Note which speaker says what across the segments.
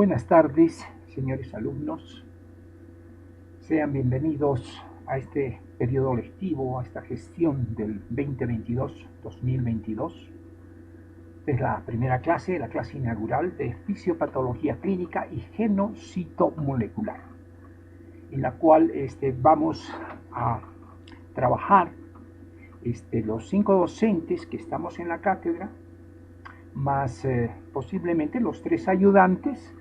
Speaker 1: Buenas tardes, señores alumnos. Sean bienvenidos a este periodo lectivo, a esta gestión del 2022-2022. Esta es la primera clase, la clase inaugural de Fisiopatología Clínica y Genocitomolecular, en la cual vamos a trabajar los 5 docentes que estamos en la cátedra, más posiblemente los 3 ayudantes,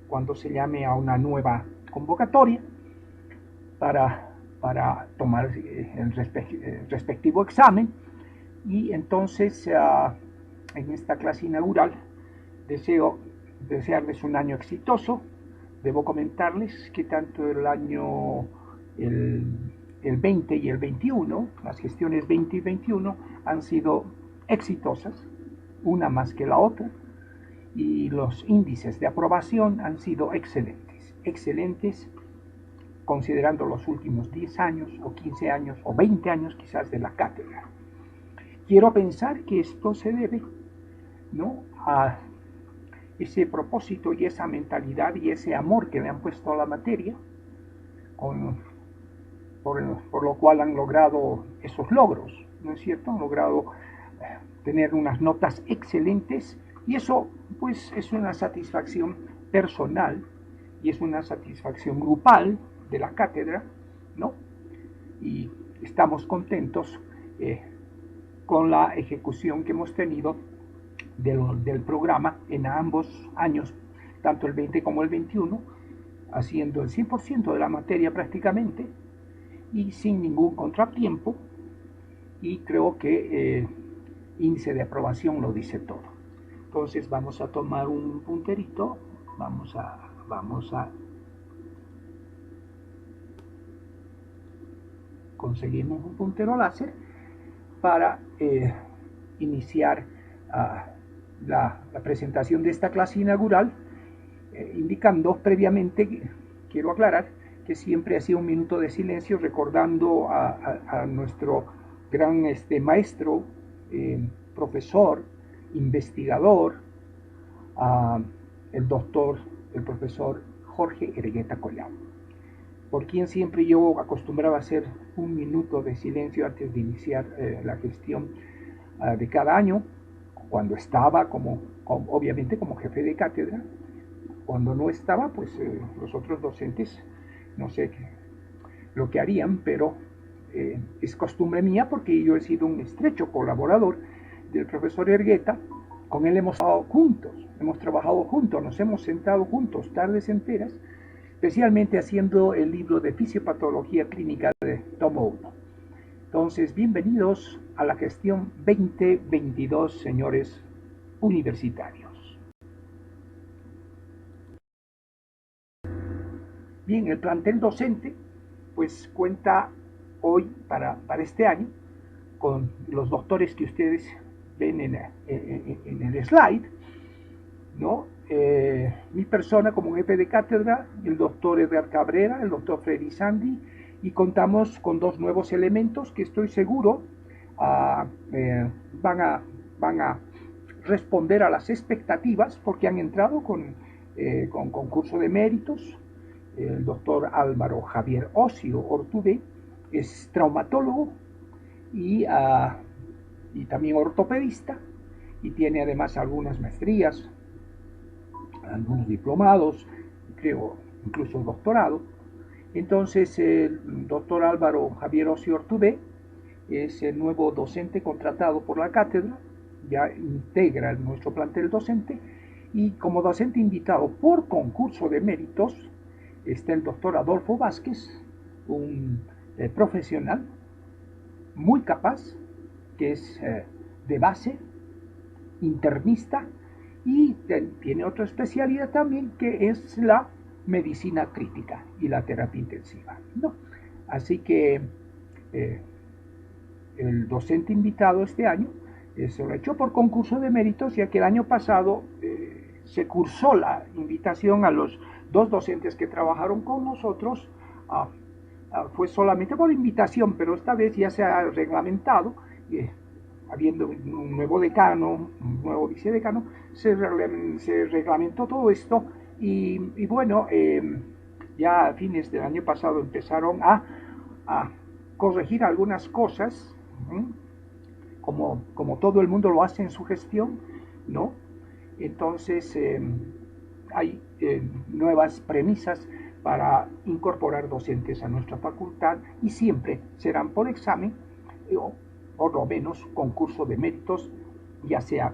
Speaker 1: cuando se llame a una nueva convocatoria para tomar el respectivo examen. Y entonces en esta clase inaugural deseo desearles un año exitoso. Debo comentarles que tanto el año el 20 y el 21, las gestiones 20 y 21 han sido exitosas, una más que la otra, y los índices de aprobación han sido excelentes, considerando los últimos 10 años o 15 años o 20 años quizás de la cátedra. Quiero pensar que esto se debe, ¿no?, a ese propósito y esa mentalidad y ese amor que le han puesto a la materia, por lo cual han logrado esos logros, ¿no es cierto? Han logrado tener unas notas excelentes, y eso pues es una satisfacción personal y es una satisfacción grupal de la cátedra, ¿no? Y estamos contentos con la ejecución que hemos tenido del programa en ambos años, tanto el 20 como el 21, haciendo el 100% de la materia prácticamente y sin ningún contratiempo, y creo que índice de aprobación lo dice todo. Entonces vamos a tomar un punterito, vamos a conseguimos un puntero láser para iniciar la presentación de esta clase inaugural, indicando previamente, quiero aclarar, que siempre ha sido un minuto de silencio recordando a nuestro gran maestro, profesor, investigador, el profesor Jorge Ergueta Collao, por quien siempre yo acostumbraba a hacer un minuto de silencio antes de iniciar la gestión de cada año, cuando estaba obviamente como jefe de cátedra. Cuando no estaba, pues los otros docentes no sé lo que harían, pero es costumbre mía porque yo he sido un estrecho colaborador del profesor Ergueta. Con él hemos trabajado juntos, nos hemos sentado juntos tardes enteras, especialmente haciendo el libro de Fisiopatología Clínica de tomo 1. Entonces, bienvenidos a la gestión 2022, señores universitarios. Bien, el plantel docente pues cuenta hoy para este año con los doctores que ustedes ven en el slide, ¿no? Mi persona como jefe de cátedra, el doctor Edgar Cabrera, el doctor Freddy Sandy, y contamos con 2 nuevos elementos que estoy seguro van a responder a las expectativas, porque han entrado con concurso de méritos. El doctor Álvaro Javier Ocio Ortubé es traumatólogo y también ortopedista, y tiene además algunas maestrías, algunos diplomados, creo incluso doctorado. Entonces el doctor Álvaro Javier Ocio Ortubé es el nuevo docente contratado por la cátedra, ya integra nuestro plantel docente, y como docente invitado por concurso de méritos está el doctor Adolfo Vázquez, un profesional muy capaz, que es de base, internista, y tiene otra especialidad también, que es la medicina crítica y la terapia intensiva, ¿no? Así que el docente invitado este año se lo echó por concurso de méritos, ya que el año pasado se cursó la invitación a los 2 docentes que trabajaron con nosotros. Fue solamente por invitación, pero esta vez ya se ha reglamentado, habiendo un nuevo decano, un nuevo vicedecano, se reglamentó todo esto Y bueno, ya a fines del año pasado empezaron a corregir algunas cosas, como todo el mundo lo hace en su gestión, ¿no? Entonces hay nuevas premisas para incorporar docentes a nuestra facultad y siempre serán por examen o por lo menos concurso de méritos, ya sea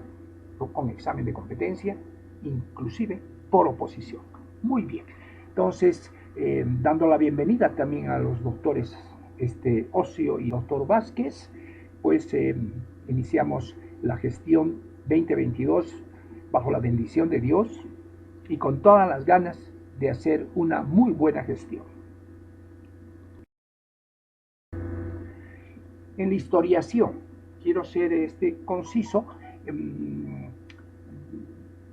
Speaker 1: con examen de competencia, inclusive por oposición. Muy bien. Entonces, dando la bienvenida también a los doctores Ocio y doctor Vázquez, pues iniciamos la gestión 2022 bajo la bendición de Dios y con todas las ganas de hacer una muy buena gestión. En la historiación, quiero ser conciso,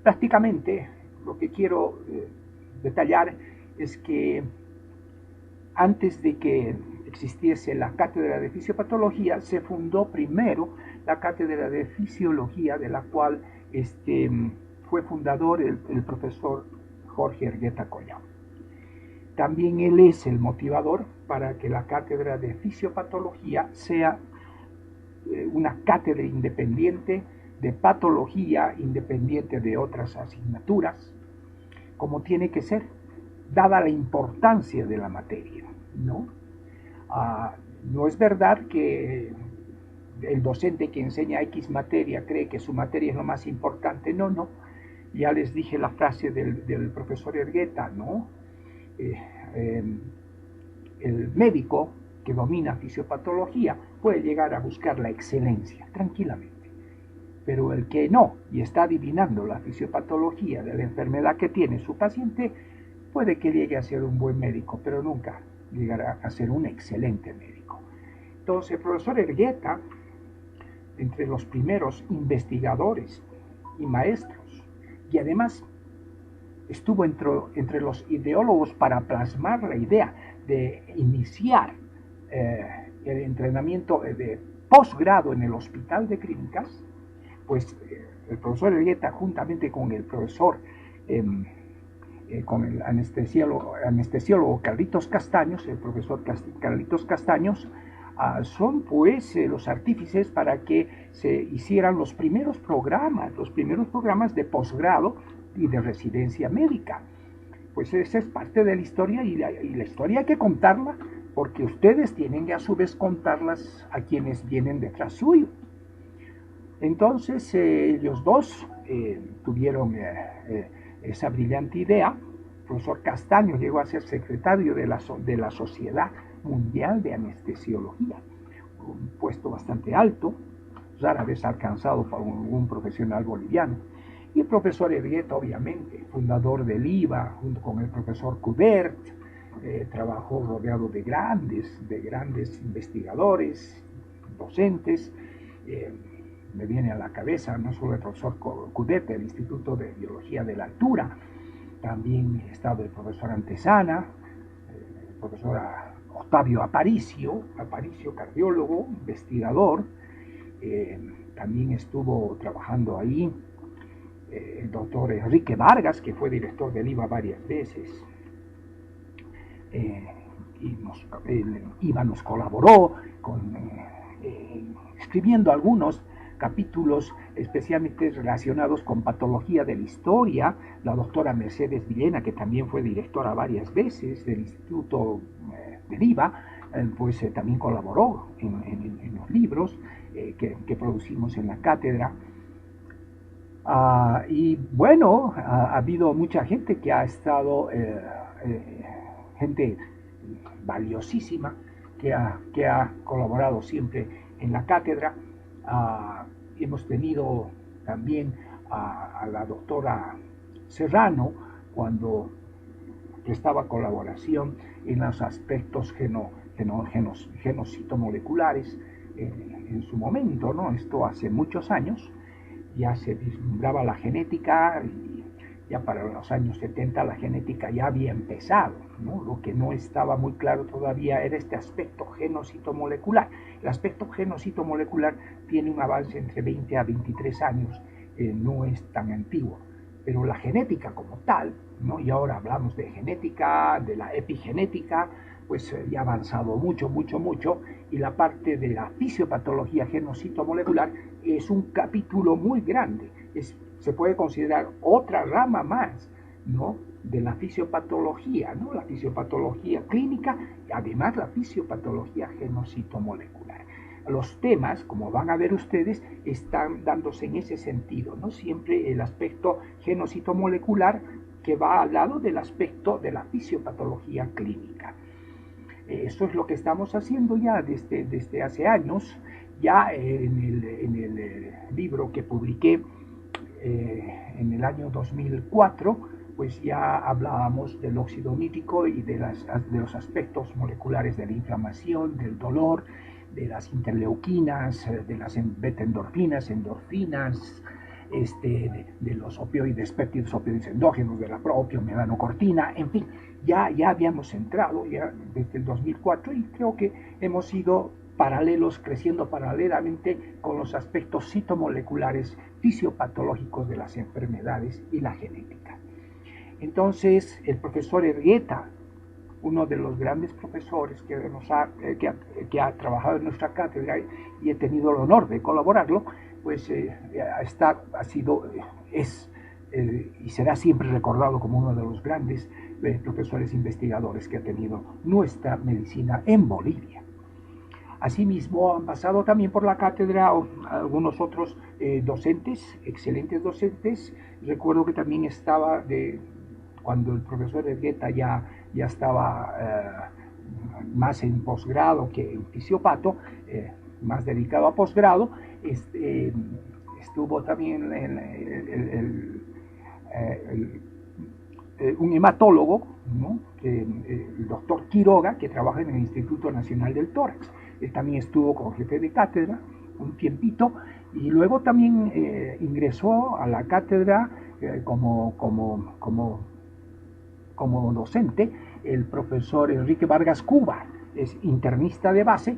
Speaker 1: prácticamente lo que quiero detallar es que antes de que existiese la cátedra de fisiopatología, se fundó primero la cátedra de fisiología, de la cual fue fundador el profesor Jorge Ergueta Collao. También él es el motivador para que la cátedra de fisiopatología sea una cátedra independiente de patología, independiente de otras asignaturas, como tiene que ser, dada la importancia de la materia, ¿no? No es verdad que el docente que enseña X materia cree que su materia es lo más importante, no. Ya les dije la frase del profesor Ergueta, ¿no? El médico que domina fisiopatología puede llegar a buscar la excelencia tranquilamente, pero el que no y está adivinando la fisiopatología de la enfermedad que tiene su paciente puede que llegue a ser un buen médico, pero nunca llegará a ser un excelente médico. Entonces el profesor Ergueta, entre los primeros investigadores y maestros, y además estuvo entre los ideólogos para plasmar la idea de iniciar el entrenamiento de posgrado en el Hospital de Clínicas, pues el profesor Ergueta, juntamente con el profesor, con el anestesiólogo Carlitos Castaños, el profesor Carlitos Castaños, son pues los artífices para que se hicieran los primeros programas de posgrado y de residencia médica. Pues esa es parte de la historia y la historia hay que contarla porque ustedes tienen que a su vez contarlas a quienes vienen detrás suyo. Entonces ellos dos tuvieron esa brillante idea. El profesor Castaño llegó a ser secretario de la Sociedad Mundial de Anestesiología, un puesto bastante alto, rara vez alcanzado por un profesional boliviano. Y el profesor Ergueta, obviamente, fundador del IVA, junto con el profesor Cubert, trabajó rodeado de grandes investigadores, docentes. Me viene a la cabeza no solo el profesor Cubert del Instituto de Biología de la Altura, también estaba el profesor Antesana, el profesor Octavio Aparicio, cardiólogo, investigador. También estuvo trabajando ahí el doctor Enrique Vargas, que fue director del IVA varias veces. IVA nos colaboró escribiendo algunos capítulos especialmente relacionados con patología de la historia. La doctora Mercedes Villena, que también fue directora varias veces del Instituto del IVA, pues también colaboró en los libros que producimos en la cátedra. Y bueno, ha habido mucha gente que ha estado, gente valiosísima, que ha colaborado siempre en la cátedra. Hemos tenido también a la doctora Serrano, cuando prestaba colaboración en los aspectos genocitomoleculares en su momento, ¿no? Esto hace muchos años. Ya se vislumbraba la genética y ya para los años 70 la genética ya había empezado, ¿no? Lo que no estaba muy claro todavía era este aspecto genocitomolecular. El aspecto genocitomolecular tiene un avance entre 20 a 23 años, no es tan antiguo. pero la genética como tal, ¿no? Y ahora hablamos de genética, de la epigenética, pues ya ha avanzado mucho, mucho, mucho, y la parte de la fisiopatología genocitomolecular es un capítulo muy grande, se puede considerar otra rama más, ¿no? De la fisiopatología, ¿no? La fisiopatología clínica y además la fisiopatología genocitomolecular. Los temas, como van a ver ustedes, están dándose en ese sentido, ¿no? Siempre el aspecto genocitomolecular que va al lado del aspecto de la fisiopatología clínica. Eso es lo que estamos haciendo ya desde hace años. Ya en el libro que publiqué en el año 2004, pues ya hablábamos del óxido nítrico y de los aspectos moleculares de la inflamación, del dolor, de las interleuquinas, de las beta-endorfinas, endorfinas, de los opioides, péptidos opioides endógenos, de la propia melanocortina, en fin, ya habíamos entrado ya desde el 2004 y creo que hemos ido paralelos, creciendo paralelamente con los aspectos citomoleculares fisiopatológicos de las enfermedades y la genética. Entonces, el profesor Ergueta, uno de los grandes profesores que ha trabajado en nuestra cátedra y he tenido el honor de colaborarlo, pues es y será siempre recordado como uno de los grandes profesores investigadores que ha tenido nuestra medicina en Bolivia. Asimismo, han pasado también por la cátedra algunos otros docentes, excelentes docentes. Recuerdo que también estaba cuando el profesor Ergueta ya estaba más en posgrado que en fisiopato, más dedicado a posgrado, estuvo también un hematólogo, ¿no? El doctor Quiroga, que trabaja en el Instituto Nacional del Tórax. Él también estuvo como jefe de cátedra un tiempito y luego también ingresó a la cátedra como docente el profesor Enrique Vargas Cuba, es internista de base,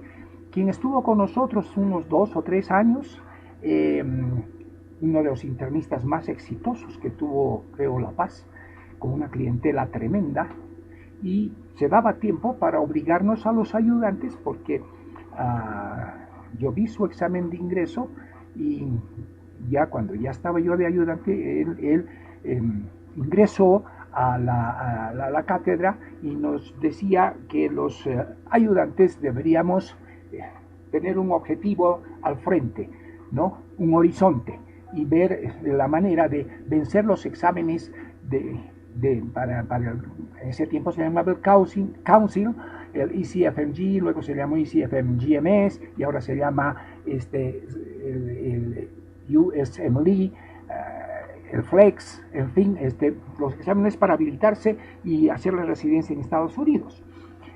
Speaker 1: quien estuvo con nosotros unos 2 o 3 años, uno de los internistas más exitosos que tuvo, creo, La Paz, con una clientela tremenda, y se daba tiempo para obligarnos a los ayudantes, porque yo vi su examen de ingreso y ya cuando ya estaba yo de ayudante, él ingresó a la cátedra y nos decía que los ayudantes deberíamos tener un objetivo al frente, ¿no? Un horizonte, y ver la manera de vencer los exámenes para en ese tiempo se llamaba el Council, el ECFMG, luego se llamó ECFMGMS y ahora se llama el USMLE, el FLEX, en fin, los exámenes para habilitarse y hacer la residencia en Estados Unidos.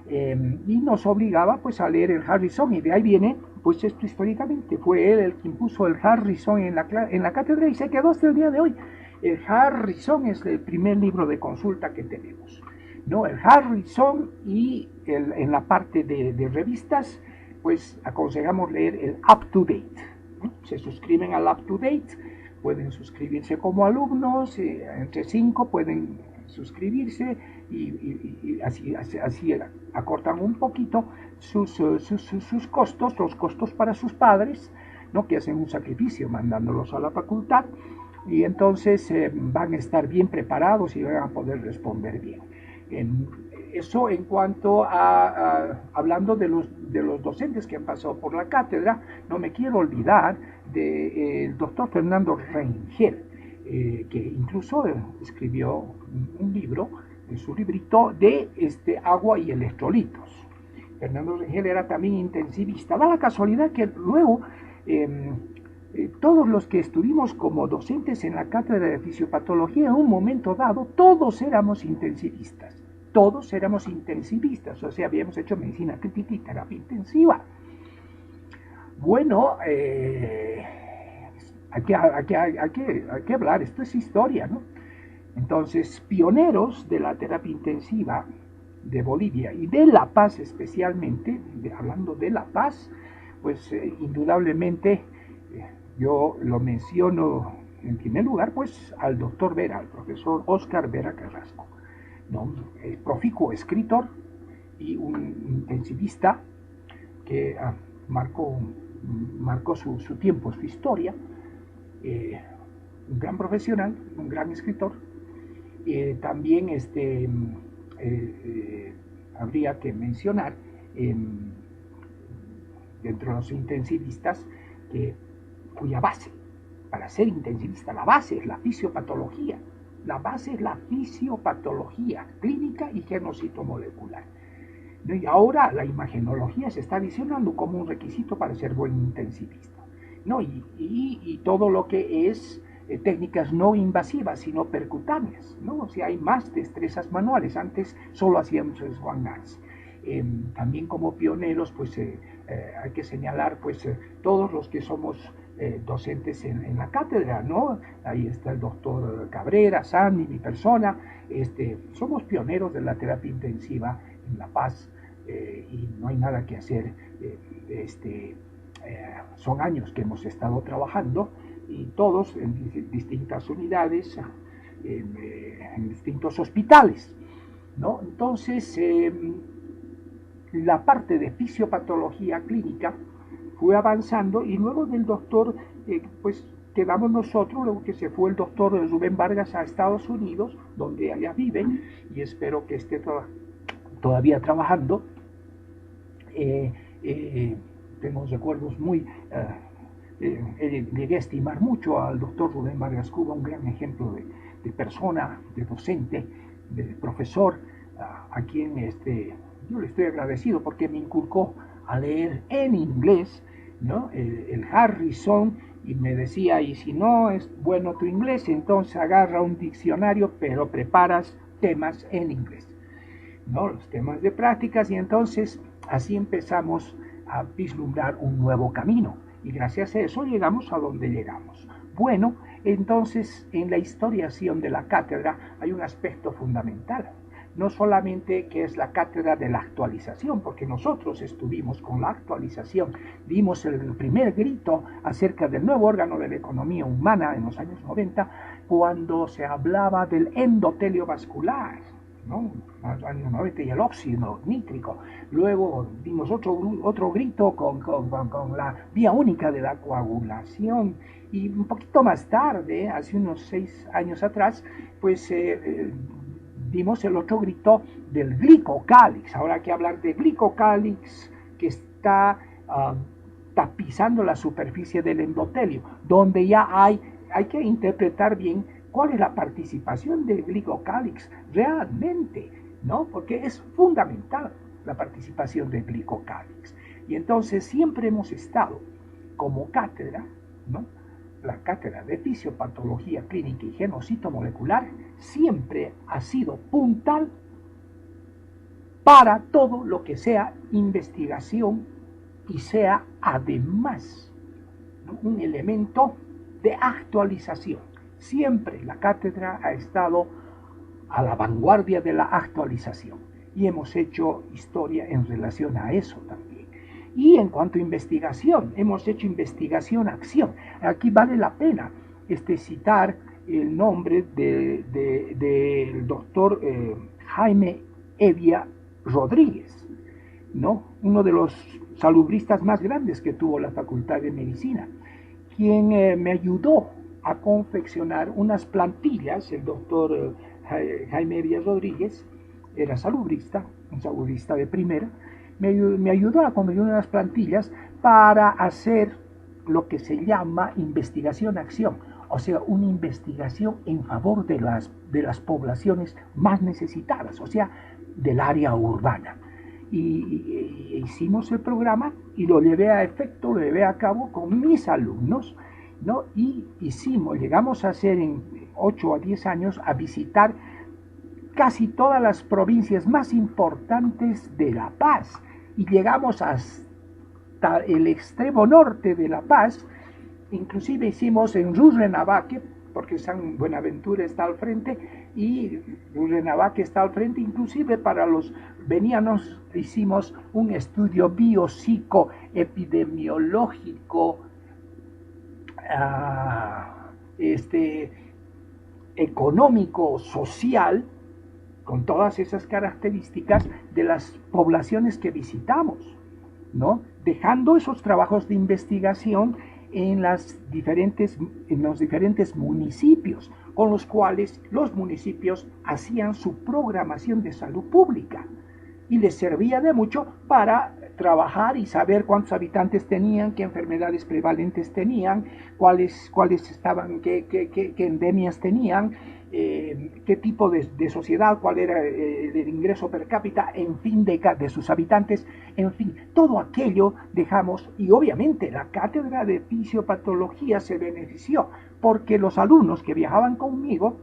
Speaker 1: Y nos obligaba pues a leer el Harrison, y de ahí viene pues esto históricamente. Fue él el que impuso el Harrison en la cátedra y se quedó hasta el día de hoy. El Harrison es el primer libro de consulta que tenemos, ¿no? El Harrison, y en la parte de revistas pues aconsejamos leer el Up to Date, ¿no? Se suscriben al Up to Date, pueden suscribirse como alumnos, entre 5 pueden suscribirse y así acortan un poquito sus costos, los costos para sus padres, ¿no? Que hacen un sacrificio mandándolos a la facultad, y entonces van a estar bien preparados y van a poder responder bien. Eso en cuanto hablando de los docentes que han pasado por la cátedra. No me quiero olvidar del doctor Fernando Rengel, que incluso escribió un libro, su librito de agua y electrolitos. Fernando Rengel era también intensivista. Da la casualidad que luego todos los que estuvimos como docentes en la cátedra de fisiopatología, en un momento dado, todos éramos intensivistas. O sea, habíamos hecho medicina crítica y terapia intensiva. Bueno, hay que hablar, esto es historia, ¿no? Entonces, pioneros de la terapia intensiva de Bolivia y de La Paz especialmente, hablando de La Paz, pues indudablemente yo lo menciono en primer lugar, pues al doctor Vera, al profesor Óscar Vera Carrasco, ¿no? El proficuo escritor y un intensivista que marcó su tiempo, su historia, un gran profesional, un gran escritor. También habría que mencionar dentro de los intensivistas cuya base, para ser intensivista, la base es la fisiopatología. La base es la fisiopatología clínica y genocitomolecular. Y ahora la imagenología se está adicionando como un requisito para ser buen intensivista, ¿no? Y todo lo que es técnicas no invasivas, sino percutáneas, ¿no? O sea, hay más destrezas manuales. Antes solo hacíamos swan guards. También como pioneros, pues hay que señalar pues todos los que somos docentes en la cátedra, ¿no? Ahí está el doctor Cabrera, Sandy, mi persona. Somos pioneros de la terapia intensiva en La Paz, y no hay nada que hacer. Son años que hemos estado trabajando y todos en distintas unidades, en distintos hospitales, ¿no? Entonces, la parte de fisiopatología clínica fue avanzando y luego del doctor, pues quedamos nosotros, luego que se fue el doctor Rubén Vargas a Estados Unidos, donde allá vive, y espero que esté todavía trabajando. Tengo recuerdos muy... llegué a estimar mucho al doctor Rubén Vargas Cuba, un gran ejemplo de persona, de docente, de profesor, a quien yo le estoy agradecido porque me inculcó a leer en inglés, ¿no? El Harrison, y me decía, y si no es bueno tu inglés, entonces agarra un diccionario, pero preparas temas en inglés, ¿no? Los temas de prácticas, y entonces así empezamos a vislumbrar un nuevo camino, y gracias a eso llegamos a donde llegamos. Bueno, entonces en la historiación de la cátedra hay un aspecto fundamental, no solamente que es la cátedra de la actualización, porque nosotros estuvimos con la actualización, dimos el primer grito acerca del nuevo órgano de la economía humana en los años 90, cuando se hablaba del endotelio vascular, ¿no? Los años 90, y el óxido nítrico. Luego dimos otro grito con la vía única de la coagulación, y un poquito más tarde, hace unos 6 años atrás, pues dimos el otro grito del glicocálix. Ahora hay que hablar de glicocálix, que está tapizando la superficie del endotelio, donde ya hay que interpretar bien cuál es la participación del glicocálix realmente, ¿no? Porque es fundamental la participación del glicocálix. Y entonces siempre hemos estado como cátedra, ¿no? La cátedra de fisiopatología clínica y genocitomolecular siempre ha sido puntal para todo lo que sea investigación y sea además, ¿no?, un elemento de actualización. Siempre la cátedra ha estado a la vanguardia de la actualización y hemos hecho historia en relación a eso también. Y en cuanto a investigación, hemos hecho investigación-acción. Aquí vale la pena citar el nombre del doctor Jaime Evia Rodríguez, ¿no? Uno de los salubristas más grandes que tuvo la Facultad de Medicina, quien me ayudó a confeccionar unas plantillas. El doctor Jaime Evia Rodríguez era salubrista, un salubrista de primera. Me ayudó a confeccionar unas plantillas para hacer lo que se llama investigación-acción, o sea, una investigación en favor de las poblaciones más necesitadas, o sea, del área urbana. Y hicimos el programa y lo llevé a cabo con mis alumnos, ¿no? Y llegamos a hacer en 8 a 10 años a visitar casi todas las provincias más importantes de La Paz, y llegamos hasta el extremo norte de La Paz. Inclusive hicimos en Rurrenabaque, porque San Buenaventura está al frente y Rurrenabaque está al frente. Inclusive para los venianos hicimos un estudio biopsicoepidemiológico este, económico, social, con todas esas características de las poblaciones que visitamos, ¿no? Dejando esos trabajos de investigación en los diferentes municipios, con los cuales los municipios hacían su programación de salud pública y les servía de mucho para trabajar y saber cuántos habitantes tenían, qué enfermedades prevalentes tenían, cuáles estaban, qué endemias tenían, qué tipo de sociedad, cuál era el ingreso per cápita, en fin, de sus habitantes, en fin, todo aquello dejamos, y obviamente la cátedra de fisiopatología se benefició, porque los alumnos que viajaban conmigo,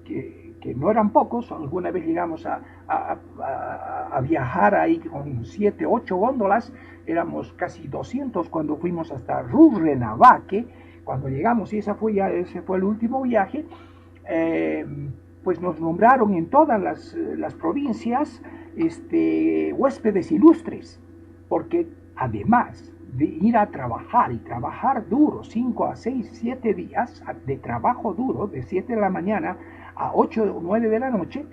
Speaker 1: que no eran pocos, alguna vez llegamos a viajar ahí con 7, 8 góndolas, éramos casi 200 cuando fuimos hasta Rurrenabaque, cuando llegamos, y ese fue el último viaje, pues nos nombraron en todas las provincias huéspedes ilustres, porque además de ir a trabajar y trabajar duro, 5 a 6, 7 días de trabajo duro, de 7 de la mañana a 8 o 9 de la noche,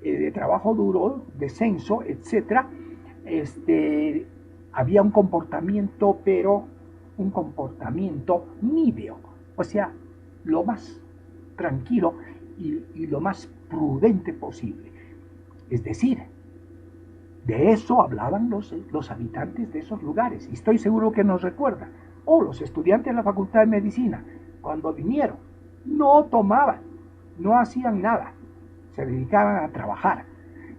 Speaker 1: de trabajo duro, descenso, etc., había un comportamiento, pero un comportamiento níveo, o sea, lo más tranquilo y lo más prudente posible. Es decir, de eso hablaban los habitantes de esos lugares, y estoy seguro que nos recuerdan. Los estudiantes de la Facultad de Medicina, cuando vinieron, no tomaban, no hacían nada, se dedicaban a trabajar.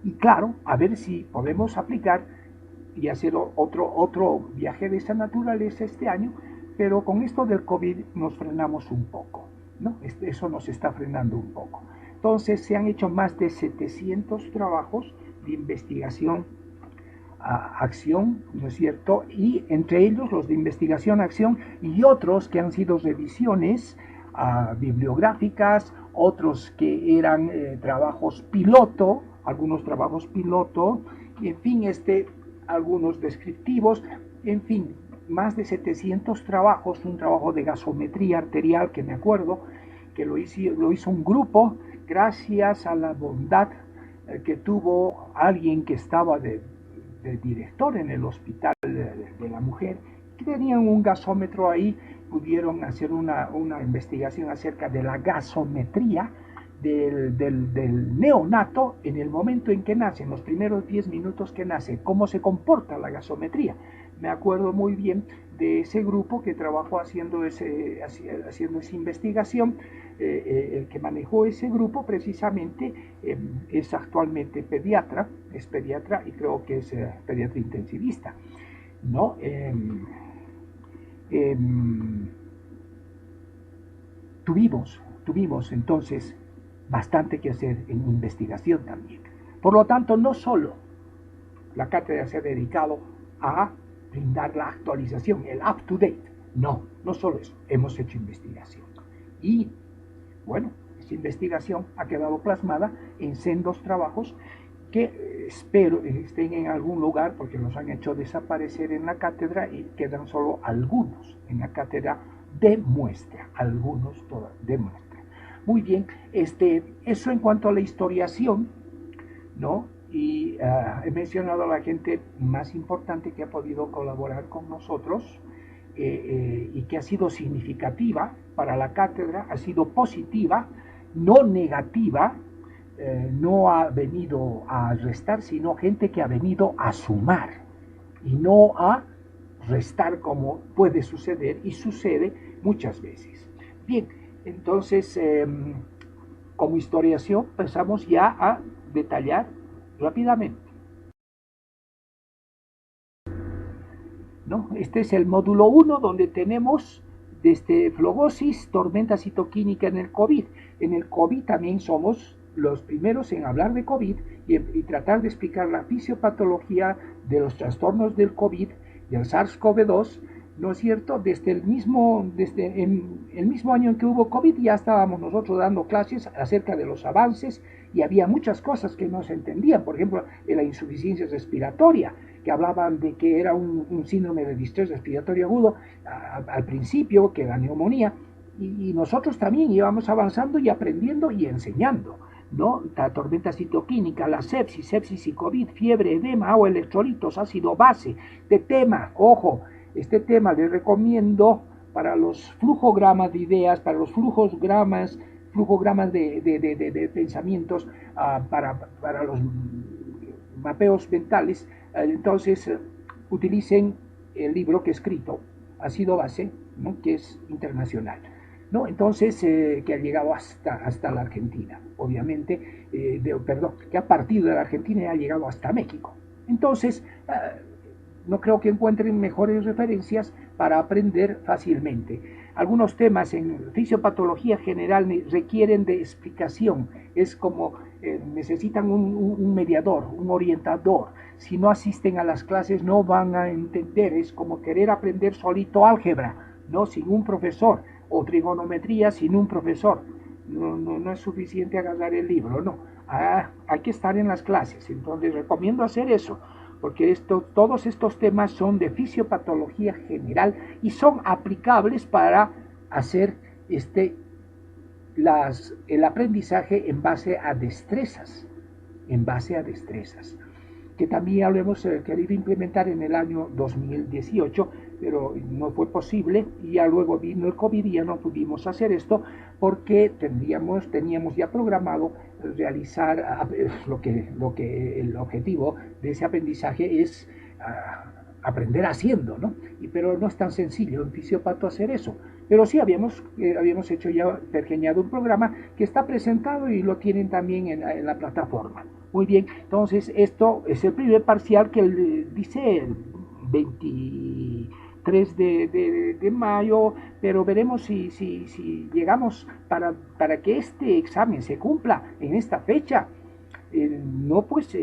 Speaker 1: Y claro, a ver si podemos aplicar y hacer otro viaje de esa naturaleza este año, pero con esto del COVID nos frenamos un poco, ¿no? Eso nos está frenando un poco. Entonces se han hecho más de 700 trabajos de investigación acción, ¿no es cierto? Y entre ellos los de investigación acción y otros que han sido revisiones bibliográficas, otros que eran trabajos piloto, algunos trabajos piloto, en fin, algunos descriptivos, en fin, más de 700 trabajos, un trabajo de gasometría arterial que me acuerdo que lo hizo un grupo gracias a la bondad que tuvo alguien que estaba de director en el hospital de la mujer, que tenían un gasómetro ahí, pudieron hacer una investigación acerca de la gasometría del neonato en el momento en que nace, en los primeros 10 minutos que nace, cómo se comporta la gasometría. Me acuerdo muy bien de ese grupo que trabajó haciendo esa investigación. El que manejó ese grupo precisamente es actualmente pediatra, y creo que es pediatra intensivista, ¿no? Tuvimos entonces bastante que hacer en investigación también. Por lo tanto, no solo la cátedra se ha dedicado a brindar la actualización, el up-to-date, no solo eso, hemos hecho investigación. Y bueno, esa investigación ha quedado plasmada en sendos trabajos que espero estén en algún lugar porque los han hecho desaparecer en la cátedra y quedan solo algunos en la cátedra de muestra, algunos de muestra. Muy bien, eso en cuanto a la historiación, ¿no? Y he mencionado a la gente más importante que ha podido colaborar con nosotros y que ha sido significativa para la cátedra, ha sido positiva, no negativa, no ha venido a restar, sino gente que ha venido a sumar y no a restar como puede suceder y sucede muchas veces. Bien, entonces, como historiación, pasamos ya a detallar rápidamente, ¿no? Este es el módulo 1 donde tenemos desde flogosis, tormenta citoquínica en el COVID. En el COVID también somos los primeros en hablar de COVID y tratar de explicar la fisiopatología de los trastornos del COVID, del SARS-CoV-2, ¿no es cierto? Desde el mismo año en que hubo COVID ya estábamos nosotros dando clases acerca de los avances y había muchas cosas que no se entendían, por ejemplo, la insuficiencia respiratoria, que hablaban de que era un síndrome de distrés respiratorio agudo al principio, que era neumonía, y nosotros también íbamos avanzando y aprendiendo y enseñando, ¿no? La tormenta citoquímica, la sepsis y COVID, fiebre, edema, agua, electrolitos, ácido base, de tema, ojo, este tema les recomiendo para los flujogramas de ideas, para los flujogramas de pensamientos, para los mapeos mentales. Entonces utilicen el libro que he escrito, Ácido Base, ¿no? Que es internacional, ¿no? Entonces, que ha llegado hasta la Argentina, obviamente, perdón, que ha partido de la Argentina y ha llegado hasta México. Entonces, no creo que encuentren mejores referencias para aprender fácilmente. Algunos temas en fisiopatología general requieren de explicación, es como necesitan un mediador, un orientador. Si no asisten a las clases no van a entender, es como querer aprender solito álgebra, ¿no? Sin un profesor, o trigonometría sin un profesor. No es suficiente agarrar el libro, no. Hay que estar en las clases, entonces recomiendo hacer eso, porque todos estos temas son de fisiopatología general y son aplicables para hacer el aprendizaje en base a destrezas, que también lo hemos querido implementar en el año 2018, pero no fue posible y ya luego vino el COVID y ya no pudimos hacer esto porque teníamos ya programado realizar el objetivo de ese aprendizaje es aprender haciendo, ¿no? Pero no es tan sencillo en Fisiopato hacer eso. Pero sí habíamos hecho ya pergeñado un programa que está presentado y lo tienen también en la plataforma. Muy bien, entonces esto es el primer parcial que dice el 23 de mayo, pero veremos si llegamos para que este examen se cumpla en esta fecha. No, pues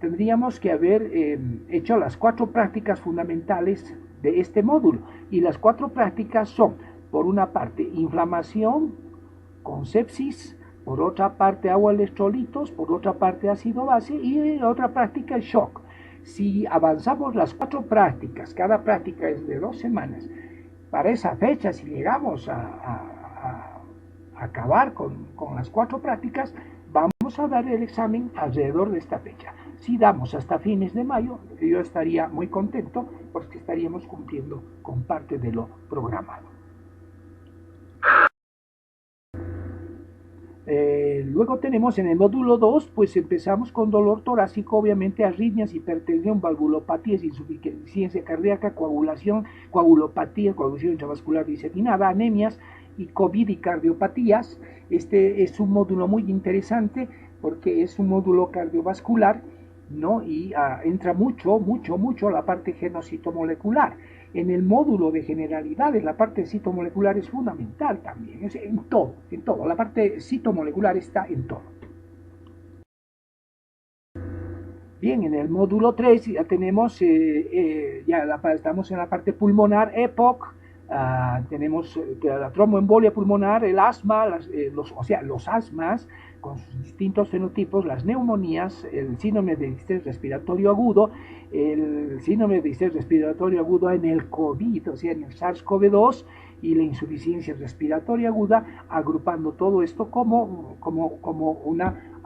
Speaker 1: tendríamos que haber hecho las 4 prácticas fundamentales de este módulo. Y las 4 prácticas son, por una parte, inflamación con sepsis, por otra parte, agua, electrolitos, por otra parte, ácido base, y otra práctica es shock. Si avanzamos las 4 prácticas, cada práctica es de 2 semanas, para esa fecha, si llegamos a acabar con las 4 prácticas, vamos a dar el examen alrededor de esta fecha. Si damos hasta fines de mayo, yo estaría muy contento porque estaríamos cumpliendo con parte de lo programado. Luego tenemos en el módulo 2, pues empezamos con dolor torácico, obviamente arritmias, hipertensión, valvulopatías, insuficiencia cardíaca, coagulopatía, coagulación intravascular diseminada, anemias y COVID y cardiopatías. Este es un módulo muy interesante porque es un módulo cardiovascular, ¿no? Y entra mucho la parte genocitomolecular. En el módulo de generalidades, la parte citomolecular es fundamental también, es en todo, la parte citomolecular está en todo. Bien, en el módulo 3 ya tenemos, estamos en la parte pulmonar, EPOC, tenemos la tromboembolia pulmonar, el asma, los asmas con sus distintos fenotipos, las neumonías, el síndrome de distrés respiratorio agudo, el síndrome de distrés respiratorio agudo en el COVID, o sea, en el SARS-CoV-2, y la insuficiencia respiratoria aguda, agrupando todo esto como una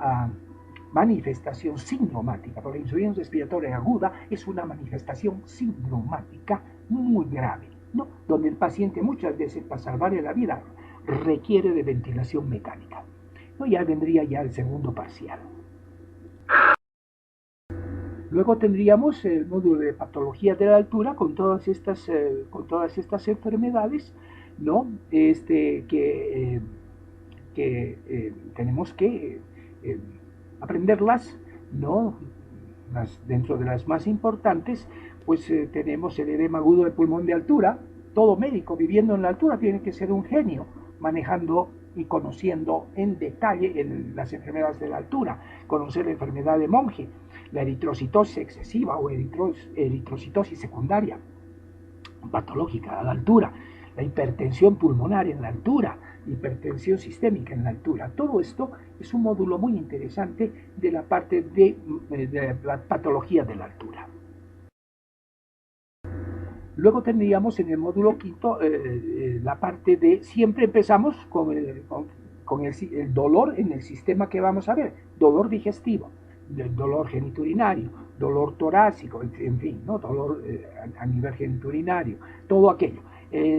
Speaker 1: manifestación sindromática, porque la insuficiencia respiratoria aguda es una manifestación sindromática muy grave, ¿no? Donde el paciente muchas veces para salvarle la vida requiere de ventilación mecánica. ¿No? Ya vendría ya el segundo parcial. Luego tendríamos el módulo de patología de la altura con todas estas enfermedades, ¿no? Tenemos que aprenderlas, ¿no? Dentro de las más importantes, pues tenemos el edema agudo de pulmón de altura. Todo médico viviendo en la altura tiene que ser un genio manejando y conociendo en detalle las enfermedades de la altura, conocer la enfermedad de Monge, la eritrocitosis excesiva o eritrocitosis secundaria patológica a la altura, la hipertensión pulmonar en la altura, hipertensión sistémica en la altura. Todo esto es un módulo muy interesante de la parte de la patología de la altura. Luego tendríamos en el módulo quinto la parte de, siempre empezamos con el dolor en el sistema que vamos a ver, dolor digestivo, dolor genitourinario, dolor torácico, en fin, ¿no? Dolor a nivel genitourinario, todo aquello.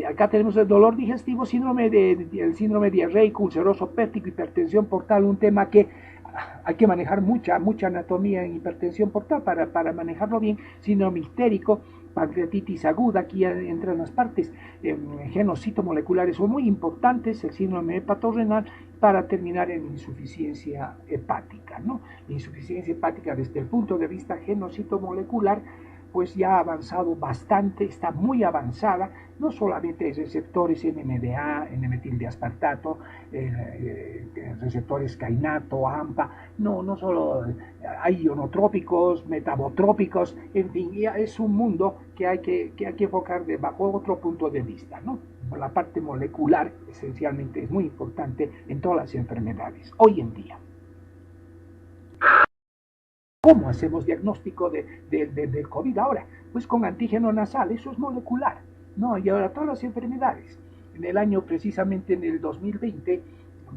Speaker 1: Acá tenemos el dolor digestivo, el síndrome diarreico, ulceroso péptico, hipertensión portal, un tema que hay que manejar mucha anatomía en hipertensión portal para manejarlo bien, síndrome histérico, pancreatitis aguda, aquí entran las partes genocitomoleculares son muy importantes, el síndrome hepatorrenal, para terminar en insuficiencia hepática, ¿no? La insuficiencia hepática desde el punto de vista genocitomolecular pues ya ha avanzado bastante, está muy avanzada, no solamente receptores NMDA, N-metildeaspartato, receptores kainato, AMPA, no solo hay ionotrópicos, metabotrópicos, en fin, ya es un mundo que hay que enfocar bajo otro punto de vista, ¿no? La parte molecular esencialmente es muy importante en todas las enfermedades, hoy en día. ¿Cómo hacemos diagnóstico del COVID ahora? Pues con antígeno nasal, eso es molecular, ¿no? Y ahora todas las enfermedades. En el año, precisamente en el 2020,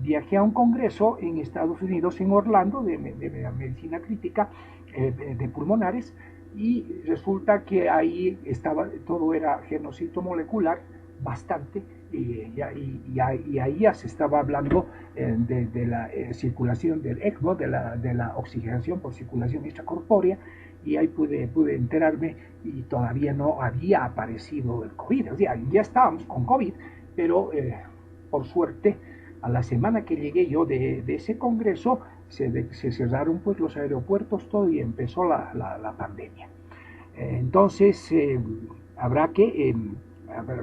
Speaker 1: viajé a un congreso en Estados Unidos, en Orlando, de medicina crítica, de pulmonares, y resulta que ahí todo era genocisto molecular, bastante, y ahí ya se estaba hablando de la circulación del ECMO, de la oxigenación por circulación extracorpórea, y ahí pude enterarme y todavía no había aparecido el COVID. O sea, ya estábamos con COVID, pero por suerte, a la semana que llegué yo de ese congreso, se cerraron pues los aeropuertos, todo, y empezó la pandemia. Entonces, habrá que...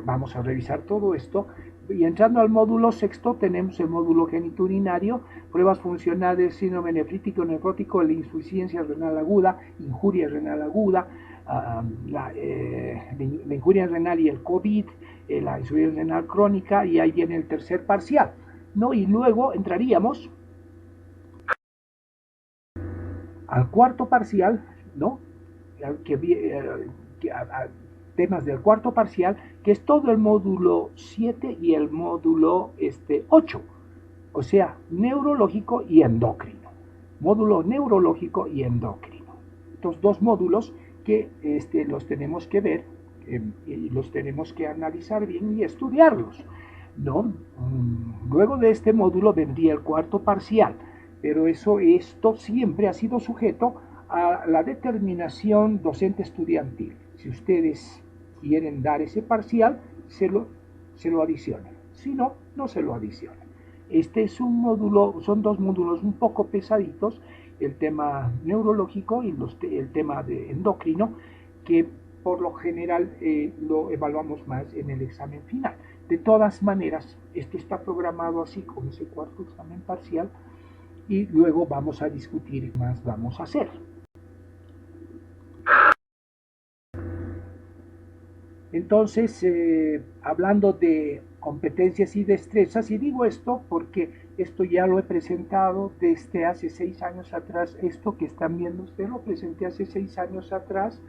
Speaker 1: vamos a revisar todo esto. Y entrando al módulo sexto, tenemos el módulo genitourinario, pruebas funcionales, síndrome nefrítico, necrótico, la insuficiencia renal aguda, injuria renal aguda, la injuria renal y el COVID, la insuficiencia renal crónica, y ahí viene el tercer parcial, ¿no? Y luego entraríamos al cuarto parcial, ¿no? Temas del cuarto parcial, que es todo el módulo 7 y el módulo 8, o sea, neurológico y endocrino. Módulo neurológico y endocrino. Estos dos módulos que los tenemos que ver y los tenemos que analizar bien y estudiarlos, ¿no? Luego de este módulo vendría el cuarto parcial, pero esto siempre ha sido sujeto a la determinación docente estudiantil. Si ustedes quieren dar ese parcial, se lo adicionan. Si no, no se lo adicionan. Este es un módulo, son dos módulos un poco pesaditos, el tema neurológico y el tema de endocrino, que por lo general lo evaluamos más en el examen final. De todas maneras, esto está programado así con ese cuarto examen parcial, y luego vamos a discutir qué más vamos a hacer. Entonces, hablando de competencias y destrezas, y digo esto porque esto ya lo he presentado desde hace 6 años atrás, esto que están viendo ustedes lo presenté hace 6 años atrás,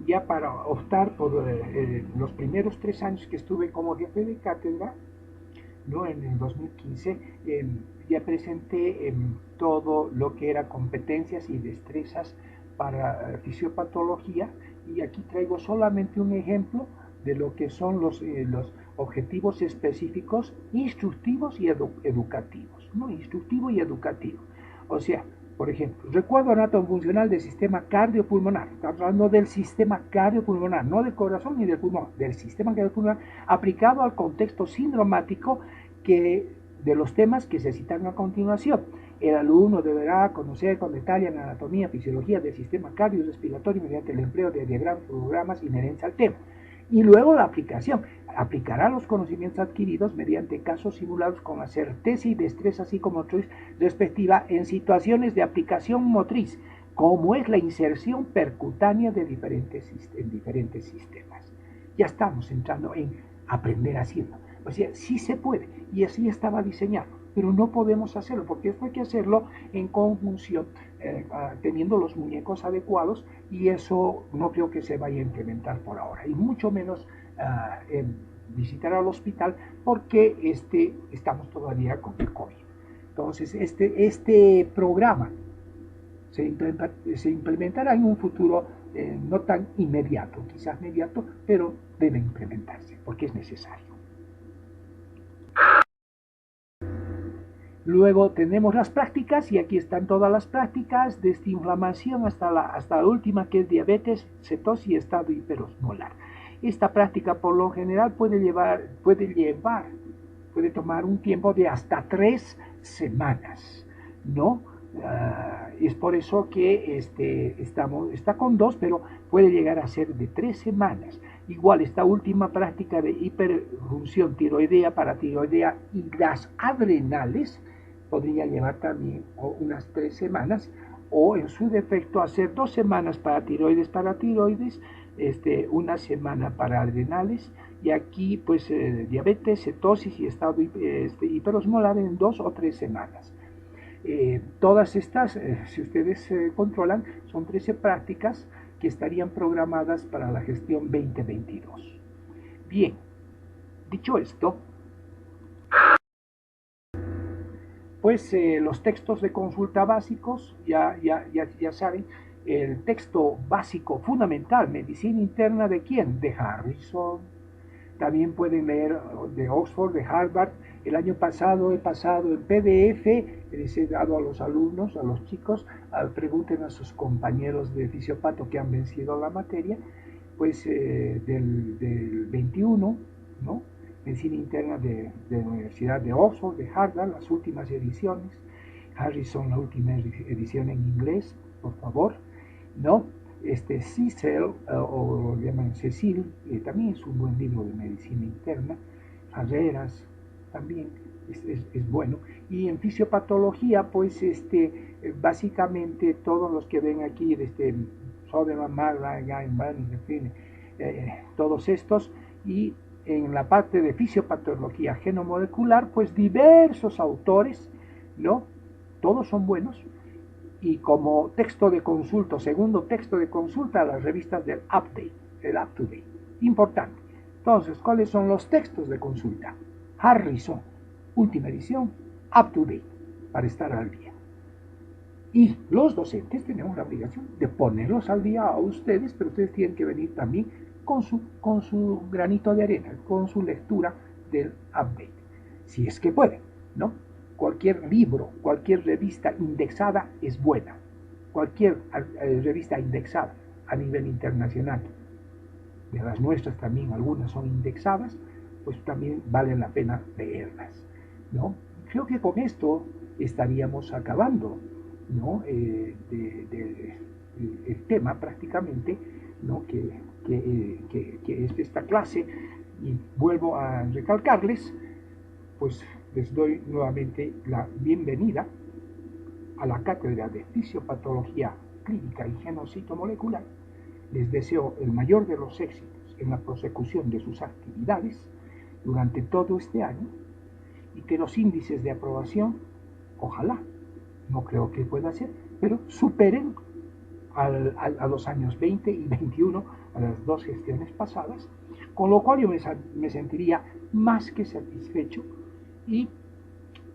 Speaker 1: ya para optar por los primeros 3 años que estuve como jefe de cátedra, ¿no? En el 2015, ya presenté todo lo que era competencias y destrezas para fisiopatología, y aquí traigo solamente un ejemplo de lo que son los objetivos específicos instructivos y educativos, ¿no? Instructivo y educativo. O sea, por ejemplo, recuadro anatomoffuncional del sistema cardiopulmonar. Estamos hablando del sistema cardiopulmonar, no del corazón ni del pulmón, del sistema cardiopulmonar aplicado al contexto sindromático de los temas que se citan a continuación. El alumno deberá conocer con detalle la anatomía, fisiología del sistema cardiorrespiratorio mediante el empleo de diagramas y programas inherentes al tema. Y luego la aplicación. Aplicará los conocimientos adquiridos mediante casos simulados con la certeza y destreza psicomotriz respectiva en situaciones de aplicación motriz, como es la inserción percutánea en diferentes sistemas. Ya estamos entrando en aprender haciendo. O sea, sí se puede, y así estaba diseñado. pero no podemos hacerlo, porque esto hay que hacerlo en conjunción, teniendo los muñecos adecuados, y eso no creo que se vaya a implementar por ahora, y mucho menos visitar al hospital, porque estamos todavía con el COVID. Entonces, este programa se implementará en un futuro no tan inmediato, quizás inmediato, pero debe implementarse porque es necesario. Luego tenemos las prácticas, y aquí están todas las prácticas, desde inflamación hasta la última, que es diabetes, cetosis y estado hiperosmolar. Esta práctica por lo general puede tomar un tiempo de hasta 3 semanas, ¿no? Es por eso que está con 2, pero puede llegar a ser de 3 semanas. Igual esta última práctica de hiperfunción tiroidea, paratiroidea y las adrenales podría llevar también unas 3 semanas, o en su defecto hacer 2 semanas para tiroides, una semana para adrenales, y aquí pues diabetes, cetosis y estado hiperosmolar en 2 o 3 semanas. Todas estas, si ustedes controlan, son 13 prácticas que estarían programadas para la gestión 2022. Bien, dicho esto, pues los textos de consulta básicos, ya saben, el texto básico fundamental, medicina interna, ¿de quién? De Harrison. También pueden leer de Oxford, de Harvard. El año pasado he pasado en PDF, les he dado a los alumnos, a los chicos, pregunten a sus compañeros de fisiopato que han vencido la materia, pues del 21, ¿no? Medicina interna de la Universidad de Oxford, de Harvard, las últimas ediciones. Harrison, la última edición en inglés, por favor, ¿no? Cecil, o lo llaman Cecil, también es un buen libro de medicina interna. Carreras también es bueno. Y en fisiopatología, pues básicamente todos los que ven aquí, Soderman, Marra, Gaiman, en fin, todos estos. Y en la parte de fisiopatología genomolecular, pues diversos autores, ¿no? Todos son buenos. Y como texto de consulta, segundo texto de consulta, las revistas del Update, el Up to Date. Importante. Entonces, ¿cuáles son los textos de consulta? Harrison, última edición, Up to Date, para estar al día. Y los docentes tenemos la obligación de ponerlos al día a ustedes, pero ustedes tienen que venir también con su granito de arena, con su lectura del Update, si es que pueden, ¿no? Cualquier libro, cualquier revista indexada es buena. Cualquier revista indexada a nivel internacional, de las nuestras también algunas son indexadas, pues también vale la pena leerlas, ¿no? Creo que con esto estaríamos acabando, ¿no? El tema prácticamente, ¿no? que es esta clase, y vuelvo a recalcarles, pues les doy nuevamente la bienvenida a la cátedra de fisiopatología clínica y genocitomolecular. Les deseo el mayor de los éxitos en la prosecución de sus actividades durante todo este año, y que los índices de aprobación, ojalá, no creo que pueda ser, pero superen a los años 20 y 21, a las 2 gestiones pasadas, con lo cual yo me sentiría más que satisfecho y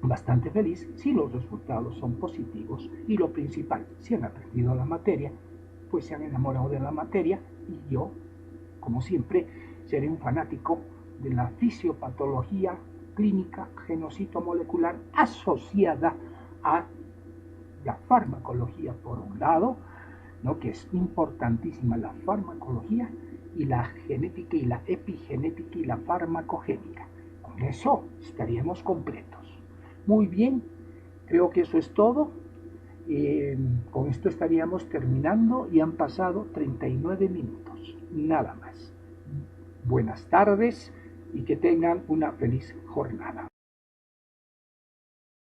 Speaker 1: bastante feliz si los resultados son positivos, y lo principal, si han aprendido la materia, pues se han enamorado de la materia, y yo, como siempre, seré un fanático de la fisiopatología clínica genocitomolecular asociada a la farmacología por un lado, ¿no? Que es importantísima la farmacología, y la genética y la epigenética y la farmacogénica. Con eso estaríamos completos. Muy bien, creo que eso es todo. Con esto estaríamos terminando, y han pasado 39 minutos, nada más. Buenas tardes y que tengan una feliz jornada.